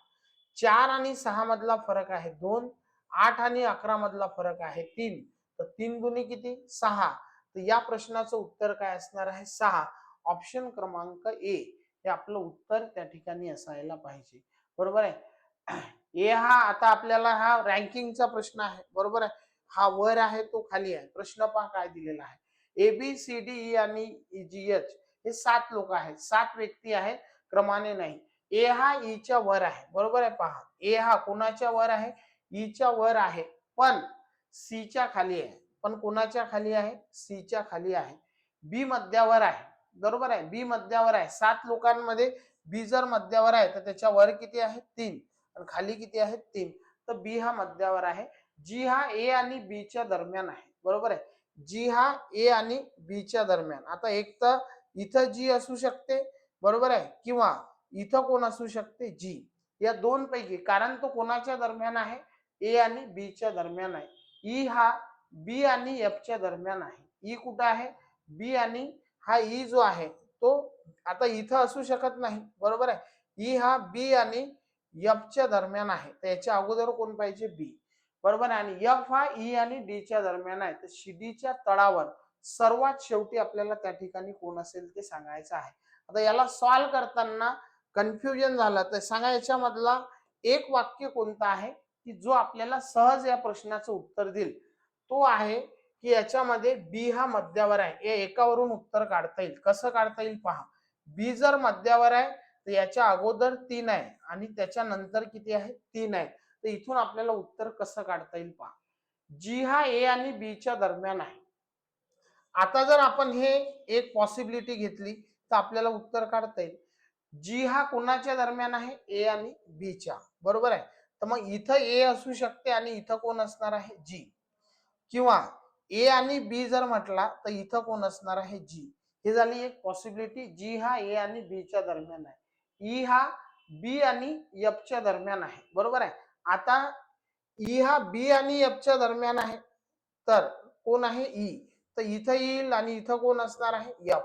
4 आणि 6 मधला फरक आहे 2. 8 आणि 11 मधला फरक आहे 3. तर 3 दुनी किती, 6. तर या प्रश्नाचं उत्तर काय असणार आहे, 6. ऑप्शन क्रमांक ए हे आपलं उत्तर त्या ठिकाणी असायला पाहिजे, बरोबर आहे. ए हा आता आपल्याला हा रँकिंगचा प्रश्न आहे, बरोबर आहे. हा वर आहे तो खाली आहे. प्रश्न पहा काय दिलेला आहे, A B C D E आणि जी एच हे 7 लोक आहेत, 7 व्यक्ती आहेत, क्रमाने नाही. ए हा ई च्या वर आहे, बरोबर आहे. पहा, ए हा कोणाच्या वर आहे, ई च्या वर आहे, पण सी च्या खाली आहे. पण कोणाच्या खाली आहे, सी च्या खाली आहे. बी मध्यावर आहे, बरोबर आहे. बी मध्यावर आहे. 7 लोकांमध्ये बी जर मध्यावर आहे तर त्याच्या वर किती आहे, 3, आणि खाली किती आहे, 3. तर बी हा मध्यावर आहे. जी हा ए आणि बी च्या दरम्यान आहे, बरोबर आहे. जी हा ए आणि बी च्या दरम्यान. आता एक तर इथं जी असू शकते, बरोबर आहे, किंवा इथं कोण असू शकते, जी. या दोन पैकी, कारण तो कोणाच्या दरम्यान आहे, ए आणि बी च्या दरम्यान आहे. ई हा बी आणि एफ च्या दरम्यान आहे. ई कुठं आहे, बी आणि हा ई जो आहे तो आता इथं असू शकत नाही, बरोबर आहे. ई हा बी आणि एफ च्या दरम्यान आहे, तर याच्या अगोदर कोण पाहिजे, बी, बरोबर आहे. आणि एफ हा ई आणि डी च्या दरम्यान आहे, तर शिडीच्या तळावर सर्वात शेवटी आपल्याला त्या ठिकाणी कोण असेल ते सांगायचं आहे. आता याला सॉल्व्ह करताना कन्फ्युजन झालं तर सांगा, याच्यामधला एक वाक्य कोणता आहे की जो आपल्याला सहज या प्रश्नाचं उत्तर देईल. तो आहे की याच्यामध्ये बी हा मध्यावर आहे. एकावरून उत्तर काढता येईल. कसं काढता येईल पहा, बी जर मध्यावर आहे तर याच्या अगोदर 3 आहे आणि त्याच्या नंतर किती आहे, 3 आहे. तर इथून आपल्याला उत्तर कसं काढता येईल पहा, जी हा ए आणि बी च्या दरम्यान आहे. आता जर आपण हे एक पॉसिबिलिटी घेतली तर आपल्याला उत्तर काढता येईल. जी हा कोणाच्या दरम्यान आहे, ए आणि बी च्या, बरोबर आहे. तर मग इथं ए असू शकते आणि इथं कोण असणार आहे, जी. किंवा ए आणि बी जर म्हटला तर इथं कोण असणार आहे, जी. ही झाली एक पॉसिबिलिटी. जी हा ए आणि बी च्या दरम्यान आहे. ई हा बी आणि एफ च्या दरम्यान आहे, बरोबर आहे. आता ई हा बी आणि एफ च्या दरम्यान आहे, तर कोण आहे, ई. तर इथं येईल आणि इथं कोण असणार आहे, एफ,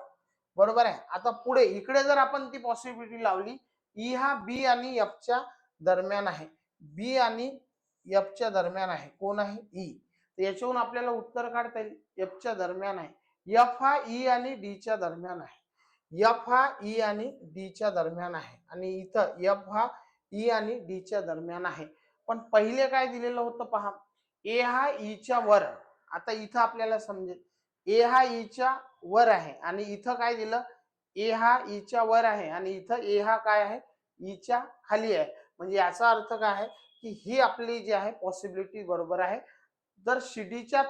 बरोबर आहे. आता पुढे इकडे जर आपण ती पॉसिबिलिटी लावली, ई हा बी आणि एफ च्या दरम्यान आहे, बी आणि एफ च्या दरम्यान आहे, कोण आहे, ई. तर याच्यावरून आपल्याला उत्तर काढता येईल, एफ च्या दरम्यान आहे. एफ हा ई आणि डी च्या दरम्यान आहे. एफ हा ई आणि डी च्या दरम्यान आहे आणि इथं एफ हा ई आणि डी च्या दरम्यान आहे. पण पहिले काय दिलेलं होतं पहा, ए हा ई च्या वर. आता इथं आपल्याला समजेल, ए हा ई च्या वर आहे आणि इथं काय दिलं, ए हा ई च्या वर आहे आणि इथं ए हा काय आहे, ई च्या खाली आहे. म्हणजे याचा अर्थ काय आहे की ही आपली जी आहे पॉसिबिलिटी बरोबर आहे. जर शिडीच्या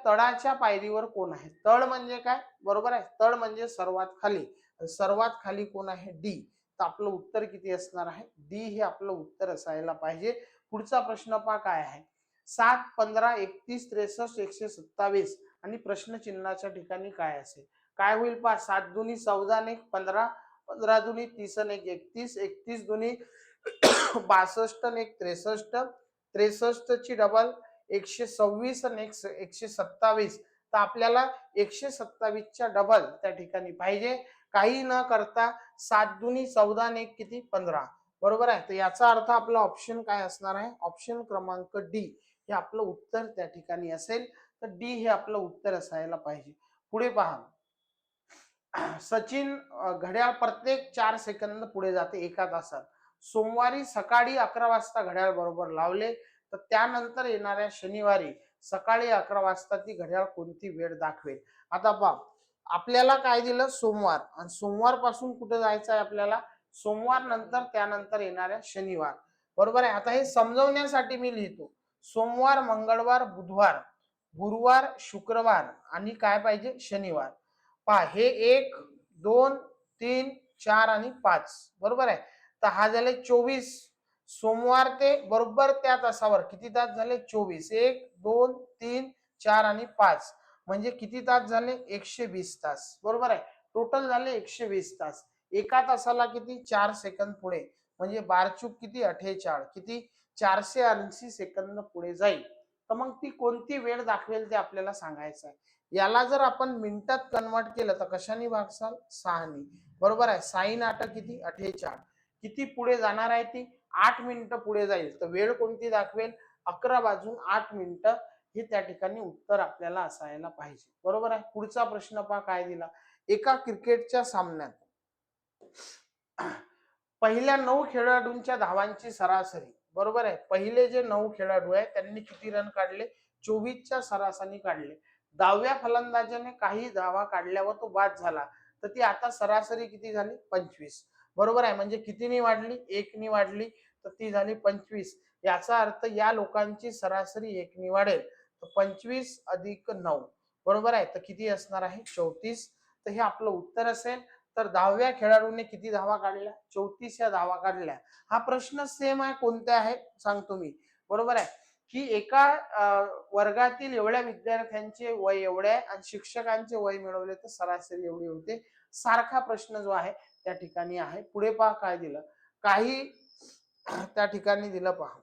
तळाच्या पायरीवर कोण आहे, तळ म्हणजे काय, बरोबर आहे, तळ म्हणजे सर्वात खाली, सर्वात खाली कोण आहे, डी. तर आपलं उत्तर किती असणार आहे, डी हे आपलं उत्तर असायला पाहिजे. पुढचा प्रश्न पहा काय आहे, 7, 15, 31, 63, 127 आणि प्रश्नचिन्हाच्या ठिकाणी काय असेल. काय होईल पहा, 7 दुनी 14 आणि 15, 15 दुनी 30 आणि 31, 31 दुनी 62 आणि 63, 63 ची डबल 126 आणि 127. तर आपल्याला 127 च्या डबल त्या ठिकाणी पाहिजे. काही न करता 7 दुनी 14 आणि 1 किती, 15, बरोबर आहे. तर याचा अर्थ आपला ऑप्शन काय असणार आहे, ऑप्शन क्रमांक डी हे आपलं उत्तर त्या ठिकाणी असेल. तर डी हे आपलं उत्तर असायला पाहिजे. पुढे पहा, सचिन घड्याळ प्रत्येक 4 सेकंद पुढे जाते एका तासात. सोमवारी सकाळी 11 वाजता घड्याळ बरोबर लावले, तर त्यानंतर येणाऱ्या शनिवारी सकाळी 11 वाजता ती घड्याळ कोणती वेळ दाखवेल. आता पहा, आपल्याला काय दिलं, सोमवार, आणि सोमवार पासून कुठे जायचं आहे आपल्याला, सोमवार नंतर त्यानंतर येणाऱ्या शनिवार, बरोबर आहे. आता हे समजवण्यासाठी मी लिहितो, सोमवार, मंगळवार, बुधवार, गुरुवार, शुक्रवार आणि काय पाहिजे, शनिवार. पहा, हे 1, 2, 3, 4 आणि 5, बरोबर आहे. तर हा झाले 24. सोमवार ते बरोबर त्या तासावर किती तास झाले, 24. 1, 2, 3, 4 आणि 5 म्हणजे किती तास झाले, 120 तास, बरोबर आहे. टोटल झाले 120 तास. एका तासाला किती, 4 सेकंद पुढे, म्हणजे बारचूक किती, 48, किती, 480 सेकंद पुढे जाईल. तर मग ती कोणती वेळ दाखवेल ते आपल्याला सांगायचं आहे. याला जर आपण मिनिटात कन्वर्ट केलं तर कशाने भागसाल, 6ने, बरोबर आहे. 6 किती, 48. किती पुढे जाणार आहे ती, 8 मिनिटं पुढे जाईल. तर वेळ कोणती दाखवेल, 11:08 हे त्या ठिकाणी उत्तर आपल्याला असायला पाहिजे, बरोबर आहे. पुढचा प्रश्न पहा काय दिला, एका क्रिकेटच्या सामन्यात पहिल्या 9 खेळाडूंच्या धावांची सरासरी, बरोबर आहे. पहिले जे 9 खेळाडू आहेत त्यांनी किती रन काढले, 24च्या सरासरी काढले. 10व्या फलंदाजाने काही धावा काढल्यावर तो बाद झाला, तर ती आता सरासरी किती झाली, 25, बरोबर आहे. म्हणजे कितीनी वाढली, 1नी वाढली, तर ती झाली 25. याचा अर्थ या लोकांची सरासरी 1नी वाढेल, तर 25 अधिक 9, बरोबर आहे. तर किती असणार आहे, 34. तर हे आपलं उत्तर असेल. तर 10व्या खेळाडूने किती धावा काढल्या, 34 या धावा काढल्या. हा प्रश्न सेम आहे, कोणत्या आहे सांगतो मी, बरोबर आहे. की एका वर्गातील एवढ्या विद्यार्थ्यांचे वय एवढे आहे आणि शिक्षकांचे वय मिळवले तर सरासरी एवढी होते. सारखा प्रश्न जो आहे त्या ठिकाणी आहे. पुढे पहा काय दिलं, काही त्या ठिकाणी दिलं पहा,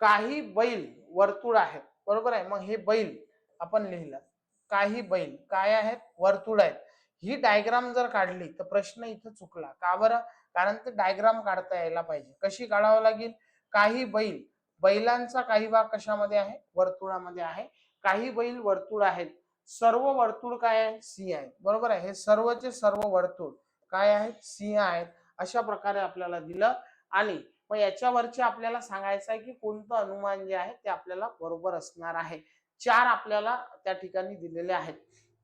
काही बैल वर्तुळ आहेत, बरोबर आहे. मग हे बैल आपण लिहिलं, काही बैल काय आहेत, वर्तुळ आहेत. ही डायग्राम जर काढली तर प्रश्न इथं चुकला, का बरं, कारण ते डायग्राम काढता यायला पाहिजे. कशी काढावं लागेल, काही बैल, बैलांचा काही भाग कशामध्ये आहे, वर्तुळामध्ये आहे. काही बैल वर्तुळ आहेत, सर्व वर्तुळ काय आहे, सिंह आहे, बरोबर आहे. हे सर्वचे सर्व वर्तुळ काय आहेत, सिंह आहेत. अशा प्रकारे आपल्याला दिलं आणि मग याच्यावरचे आपल्याला सांगायचं आहे की कोणतं अनुमान जे आहे ते आपल्याला बरोबर असणार आहे. 4 आपल्याला त्या ठिकाणी दिलेले आहेत.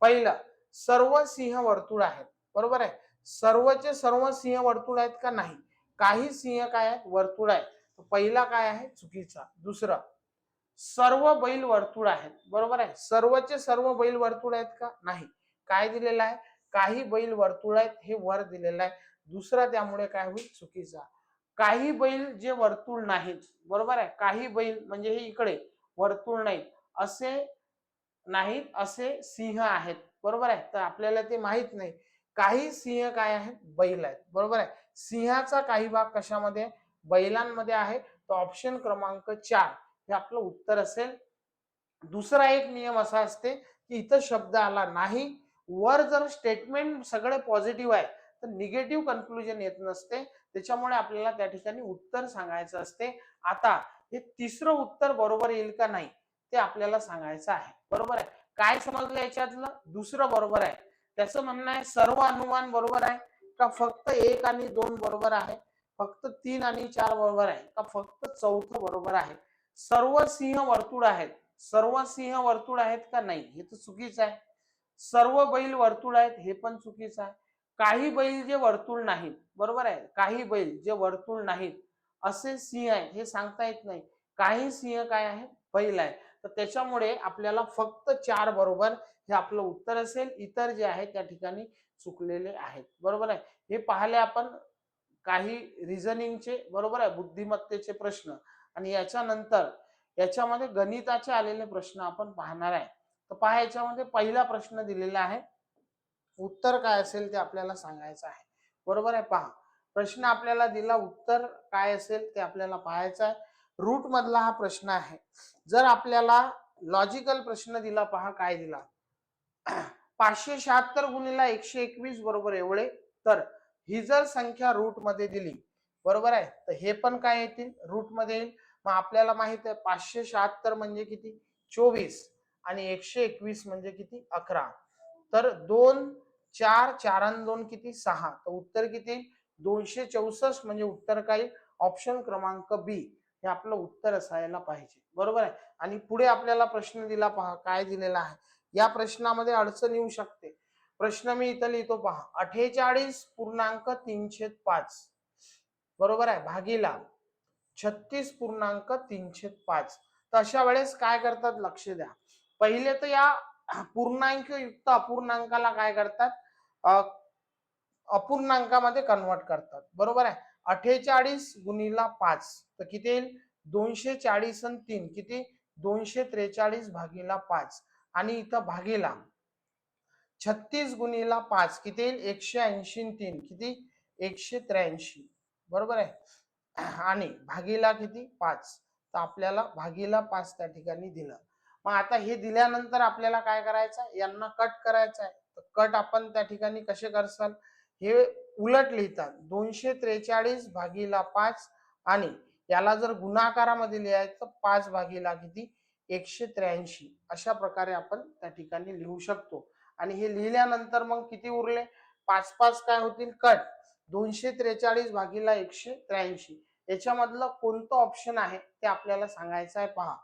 पहिलं, सर्व सिंह वर्तुळ आहेत, बरोबर आहे. सर्वचे सर्व सिंह वर्तुळ आहेत का, नाही. काही सिंह काय आहेत, वर्तुळ आहेत. पहिला काय आहे, चुकीचा. दुसरं, सर्व बैल वर्तुळ आहेत, बरोबर आहे. सर्वचे सर्व बैल वर्तुळ आहेत का, नाही. काय दिलेलं आहे, काही बैल वर्तुळ आहेत, हे वर दिलेलं आहे. दुसरा त्यामुळे काय होईल चुकीचा. काही बैल जे वर्तुळ नाहीत, बरोबर आहे, काही बैल म्हणजे हे इकडे वर्तुळ नाहीत असे नाहीत असे सिंह आहेत, बरोबर आहे. तर आपल्याला ते माहित नाही. काही सिंह काय आहेत, बैल आहेत, बरोबर आहे. सिंहाचा काही भाग कशामध्ये, बैलांमध्ये आहे. तर ऑप्शन क्रमांक 4 हे आपलं उत्तर असेल. दुसरा एक नियम असा असते की इथं शब्द आला नाही, वर जर स्टेटमेंट सगळे पॉझिटिव्ह आहे तर निगेटिव्ह कन्क्लुजन येत नसते, त्याच्यामुळे आपल्याला त्या ठिकाणी उत्तर सांगायचं असते. आता हे तिसरं उत्तर बरोबर येईल का नाही ते आपल्याला सांगायचं आहे, बरोबर आहे. काय समजलं याच्यातलं, दुसरं बरोबर आहे. त्याचं म्हणणं आहे सर्व अनुमान बरोबर आहे का फक्त 1 आणि 2 बरोबर आहे, फक्त 3 आणि 4 बरोबर आहे का फक्त चौथं बरोबर आहे. सर्व सिंह वर्तुळ आहेत, सर्व सिंह वर्तुळ आहेत का नाही हे तर चुकीचं आहे. सर्व बैल वर्तुळ आहेत हे पण चुकीचं आहे. काही बैल जे वर्तुळ नाहीत, बरोबर आहे, काही बैल जे वर्तुळ नाहीत असे सिंह आहेत हे सांगता येत नाही. काही सिंह काय आहे, बैल आहे. तर त्याच्यामुळे आपल्याला फक्त 4 बरोबर हे आपलं उत्तर असेल. इतर जे आहे त्या ठिकाणी चुकलेले आहेत, बरोबर आहे. हे पाहिले आपण काही रिझनिंगचे, बरोबर आहे, बुद्धिमत्तेचे प्रश्न. आणि याच्यानंतर याच्यामध्ये गणिताचे आलेले प्रश्न आपण पाहणार आहे. तर पहा याच्यामध्ये पहिला प्रश्न दिलेला आहे, उत्तर काय असेल ते आपल्याला सांगायचं आहे, बरोबर आहे. पहा प्रश्न आपल्याला दिला, उत्तर काय असेल ते आपल्याला पाहायचं आहे. रूट मधला हा प्रश्न आहे. जर आपल्याला लॉजिकल प्रश्न दिला, पहा काय दिला, 576 गुणिले 121 बरोबर एवढे, तर ही जर संख्या रूट मध्ये दिली, बरोबर आहे, तर हे पण काय येतील रूट मध्ये येईल. मग आपल्याला माहित आहे 576 म्हणजे किती, 24, आणि 121 म्हणजे किती, 11. तर 2 4 4 आणि 2 किती, 6. तर उत्तर किती, 264 म्हणजे उत्तर काय, ऑप्शन क्रमांक बी हे आपलं उत्तर असायला पाहिजे, बरोबर आहे. आणि पुढे आपल्याला प्रश्न दिला, पहा काय दिलेला आहे. या प्रश्नामध्ये अडचण येऊ शकते. प्रश्न मी इथं लिहितो, पहा 48.305 बरोबर आहे भागीला 36.305. तर अशा वेळेस काय करतात, लक्ष द्या. पहिले तर या पूर्णांक युक्त अपूर्णांकाला काय करतात, अपूर्णांकामध्ये कन्वर्ट करतात, बरोबर आहे. 48 गुणिला 5 तर किती येईल, 240 आणि 3 किती, 243 भागीला 5. आणि इथं भागीला 36 गुणिला 5 किती येईल, 180 आणि 3 किती, 183, बरोबर आहे. आणि भागीला किती, 5. तर आपल्याला भागीला 5 त्या ठिकाणी दिलं. मग आता हे दिल्यानंतर आपल्याला काय करायचं, यांना कट करायचं आहे. तर कट आपण त्या ठिकाणी कसे करसाल, हे उलट लिहितात, 243 भागीला 5, आणि याला जर गुणाकारामध्ये लिहायचं 5 भागीला किती, 183. अशा प्रकारे आपण त्या ठिकाणी लिहू शकतो. आणि हे लिहिल्यानंतर मग किती उरले, 5 5 काय होतील कट, 243 भागीला 183. याच्यामधलं कोणतं ऑप्शन आहे ते आपल्याला सांगायचं आहे. पहा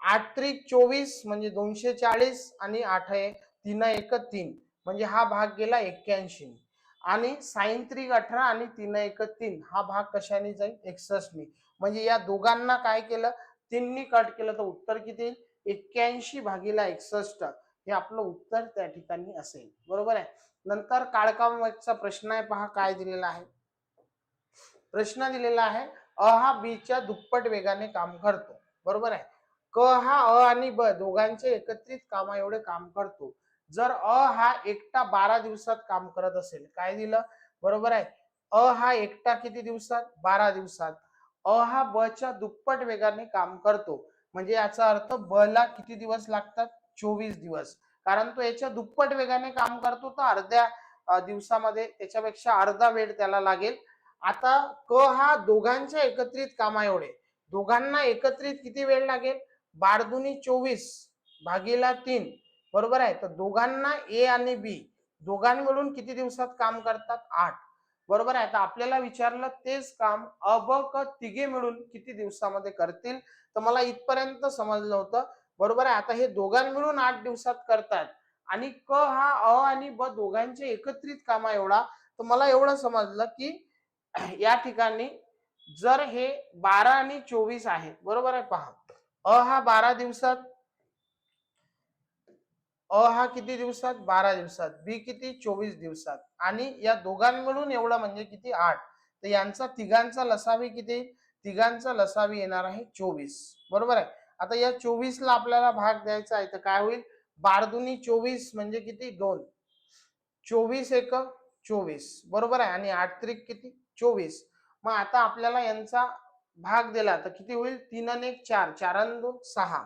8 त्रिक 24 म्हणजे 240, आणि 8 3 1 3 म्हणजे हा भाग गेला 81, आणि साइन त्रिक 18 आणि 3 1 3 हा भाग कशाने जाईल, 61. म्हणजे या दोघांना काय केलं, 3 कट केलं, तर उत्तर किती येईल, 81 भागीला 61 हे आपलं उत्तर त्या ठिकाणी असेल, बरोबर आहे. नंतर काळकामाचा प्रश्न आहे, पहा काय दिलेला आहे. प्रश्न दिलेला आहे, अ हा बी च्या दुप्पट वेगाने काम करतो, बरोबर आहे. क हा अ आणि ब दोघांचे एकत्रित कामा एवढे काम करतो. जर अ हा एकटा 12 दिवसात काम करत असेल, काय दिलं, बरोबर आहे, अ हा एकटा किती दिवसात, 12 दिवसात. अ हा ब च्या दुप्पट वेगाने काम करतो, म्हणजे याचा अर्थ ब ला किती दिवस लागतात, 24 दिवस. कारण तो याच्या दुप्पट वेगाने काम करतो, तर अर्ध्या दिवसामध्ये त्याच्यापेक्षा अर्धा वेळ त्याला लागेल. आता क हा दोघांच्या एकत्रित कामा एवढे, दोघांना एकत्रित किती वेळ लागेल, 12 दुनी 24 भागीला 3, बरोबर आहे. तर दोघांना ए आणि बी दोघां मिळून किती दिवसात काम करतात, 8, बरोबर आहे. तर आपल्याला विचारलं तेच काम अ ब क तिघे मिळून किती दिवसामध्ये करतील. तर मला इथपर्यंत समजलं होतं, बरोबर आहे. आता हे दोघां मिळून 8 दिवसात करतात, आणि क हा अ आणि ब दोघांचे एकत्रित कामा एवढा. तर मला एवढं समजलं की या ठिकाणी जर हे 12 आणि 24 आहे, बरोबर आहे. पहा अ हा 12 दिवसात, अ हा किती दिवसात? 12 दिवसात. बी किती? 24 दिवसात. आणि या दोघांमिळून एवढं म्हणजे किती? 8. तर यांचा तिघांचा लसावी किती येईल? तिघांचा लसावी येणार आहे 24. बरोबर आहे. आता या 24 ला आपल्याला भाग द्यायचा आहे तर काय होईल? 12 दुनी 24 म्हणजे किती? 2. 24 एक 24. बरोबर आहे. आणि 8 त्रिक किती? 24. मग आता आपल्याला यांचा भाग दिला तर किती होईल? 3 आणि 1 4, 4 आणि 2 6.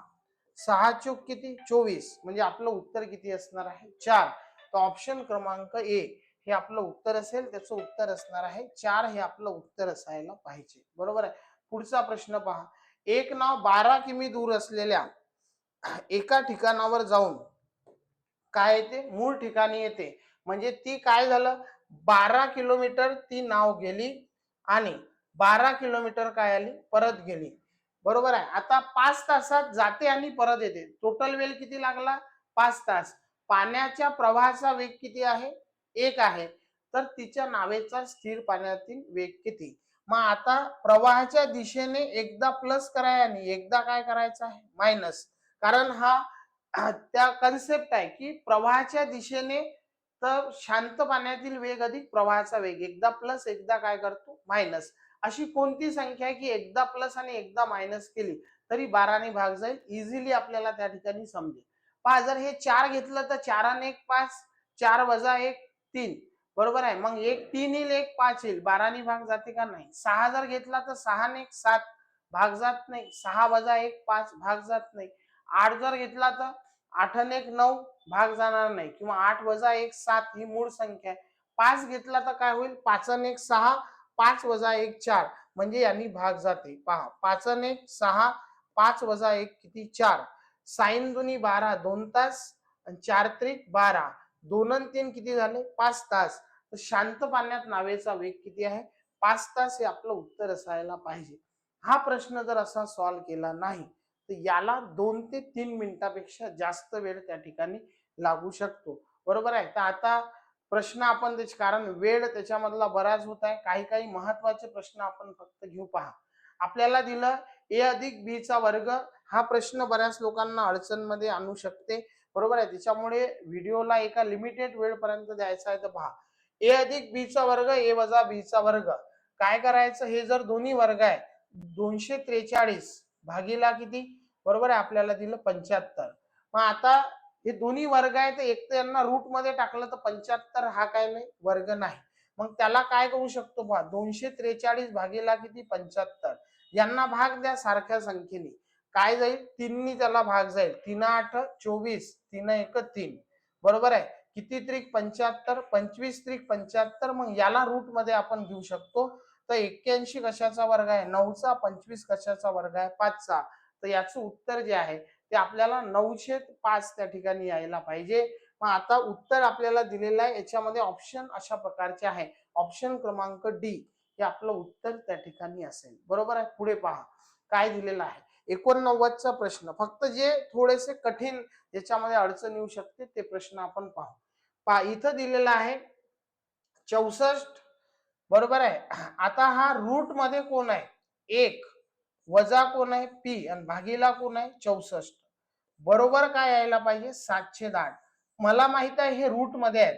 6 चूक किती? 24. म्हणजे आपलं उत्तर किती असणार आहे? 4. तर ऑप्शन क्रमांक ए हे आपलं उत्तर असेल. त्याचं उत्तर असणार आहे 4. हे आपलं उत्तर असायला पाहिजे. बरोबर आहे. पुढचा प्रश्न पहा. एक नाव 12 किमी दूर असलेल्या एका ठिकाणावर जाऊन काय येते? मूळ ठिकाणी येते. म्हणजे ती काय झालं? 12 किलोमीटर ती नाव गेली आणि 12 किलोमीटर काय आली? परत गेली. बरोबर आहे. आता 5 तासात जाते आणि परत येते. टोटल वेळ किती लागला? 5 तास. पाण्याच्या प्रवाहाचा वेग किती आहे? 1 आहे. तर तिच्या नावेचा स्थिर पाण्यातील वेग किती? मग आता प्रवाहाच्या दिशेने एकदा प्लस करायचा आणि एकदा काय करायचं आहे? मायनस. कारण हा त्या कन्सेप्ट आहे की प्रवाहाच्या दिशेने तर शांत पाण्यातील वेग अधिक प्रवाहाचा वेग. एकदा प्लस एकदा काय करतो? मायनस. अशी कोणती संख्या आहे की एकदा प्लस आणि एकदा मायनस केली तरी 12 ने भाग जाईल? इझिली आपल्याला त्या ठिकाणी समजेल. पहा, जर हे 4 घेतलं तर 4 आणि 1 5, 4 वजा 1 3. बरोबर आहे. मग 1 3 येईल, 1 5 येईल. 12 ने भाग जाते का? नाही. 6 जर घेतला तर 6 आणि 1 7, भाग जात नाही. 6 वजा 1 5, भाग जात नाही. 8 जर घेतला तर 8 आणि 1 9, भाग जाणार नाही. किंवा 8 वजा 1 7 ही मूळ संख्या आहे. 5 घेतला तर काय होईल? 5 आणि 1 6, 5 वजा 1 4, म्हणजे यांनी भाग जाते. पहा, 5 आणि 1 6, 5 वजा 1 किती? 4. साइन दुनी 12 2 तास आणि 4 त्रिक 12. 2 आणि 3 किती झाले? 5 तास. तर शांत पाण्यात नावेचा वेग किती आहे? 5 तास. हे आपलं उत्तर असायला पाहिजे. हा प्रश्न जर असा सॉल्व्ह केला नाही तर याला 2 ते 3 मिनिटापेक्षा जास्त वेळ त्या ठिकाणी लागू शकतो. बरोबर आहे. तर आता प्रश्न आपण त्याचे, कारण वेळ त्याच्यामधला बराच होत आहे, काही काही महत्वाचे प्रश्न आपण फक्त घेऊ. पहा, आपल्याला दिलं ए अधिक बी चा वर्ग. हा प्रश्न बऱ्याच लोकांना अडचणमध्ये आणू शकते. बरोबर आहे. त्याच्यामुळे व्हिडिओला एका लिमिटेड वेळपर्यंत द्यायचा आहे. तर पहा, ए अधिक बी चा वर्ग, ए वजा बी चा वर्ग. काय करायचं? हे जर दोन्ही वर्ग आहे, 243 भागीला किती? बरोबर आहे. आपल्याला दिलं 75. मग आता हे दोन्ही वर्ग आहे तर एक तर यांना रूट मध्ये टाकलं तर 75 हा काय नाही? वर्ग नाही. मग त्याला काय करू शकतो? पहा, 243 भागीला किती? 75. यांना भाग द्या सारख्या संख्येने. काय जाईल? 3 नी त्याला भाग जाईल. 3 8 24, 3 1 3. बरोबर आहे. किती त्रिक? 75. 25 त्रिक 75. मग याला रूट मध्ये आपण घेऊ शकतो. तर 81 कशाचा वर्ग आहे? 9चा. 25 कशाचा वर्ग आहे? 5चा. तर याचं उत्तर जे आहे ते आपल्याला 9/5 त्या ठिकाणी यायला पाहिजे. मग आता उत्तर आपल्याला दिलेलं आहे. याच्यामध्ये ऑप्शन अशा प्रकारचे आहे. ऑप्शन क्रमांक डी हे आपलं उत्तर त्या ठिकाणी असेल. बरोबर आहे. पुढे पहा काय दिलेलं आहे. 89चा प्रश्न. फक्त जे थोडेसे कठीण, ज्याच्यामध्ये अडचण येऊ शकते ते प्रश्न आपण पाहू. पहा, इथं दिलेलं आहे 64. बरोबर आहे. आता हा रूट मध्ये कोण आहे? 1. वजा कोण आहे? पी. आणि भागीला कोण आहे? 64. बरोबर काय यायला पाहिजे? 708. मला माहित आहे हे रूट मध्ये आहेत.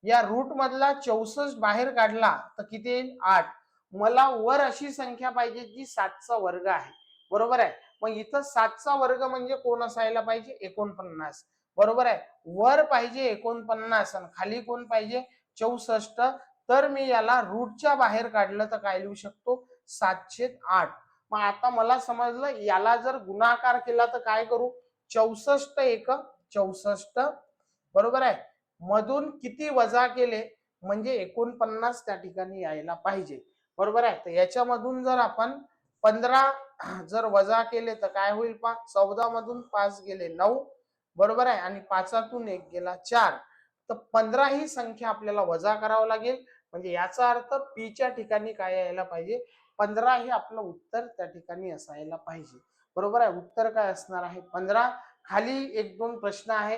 या रूट मधला 64 बाहेर काढला तर किती येईल? 8. मला वर अशी संख्या पाहिजे जी 7चा वर्ग आहे. बरोबर आहे. मग इथं 7चा वर्ग म्हणजे कोण असायला पाहिजे? 49. बरोबर आहे. वर पाहिजे 49 आणि खाली कोण पाहिजे? 64. तर मी याला रूटच्या बाहेर काढलं तर काय लिहू शकतो? 708. मग आता मला समजलं याला जर गुणाकार केला तर काय करू? 64 एक 64. बरोबर आहे. मधून किती वजा केले म्हणजे 49 त्या ठिकाणी यायला पाहिजे. बरोबर आहे. तर याच्यामधून जर आपण 15 जर वजा केले तर काय होईल? पहा, 14 मधून 5 गेले 9. बरोबर आहे. आणि 5तून 1 गेला 4. तर 15 ही संख्या आपल्याला वजा करावं लागेल. म्हणजे याचा अर्थ पी च्या ठिकाणी काय यायला पाहिजे? 15 हे आपलं उत्तर त्या ठिकाणी असायला पाहिजे. बरोबर आहे. उत्तर काय असणार आहे? 15. खाली 1-2 प्रश्न आहे.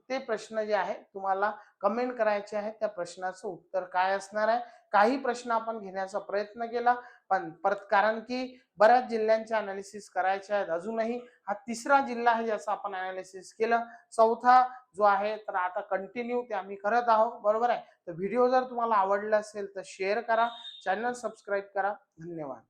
ते प्रश्न जे आहे तुम्हाला कमेंट करायचे आहे. त्या प्रश्नाचं उत्तर काय असणार आहे? काही प्रश्न आपण घेण्याचा प्रयत्न केला. पण परत कारण की बऱ्याच जिल्ह्यांचे अनालिसिस करायचे आहेत. अजूनही हा तिसरा जिल्हा आहे ज्याचं आपण अनालिसिस केलं. चौथा जो आहे तर आता कंटिन्यू ते आम्ही करत आहोत. बरोबर आहे. तर व्हिडिओ जर तुम्हाला आवडला असेल तर शेअर करा, चॅनल सबस्क्राईब करा. धन्यवाद.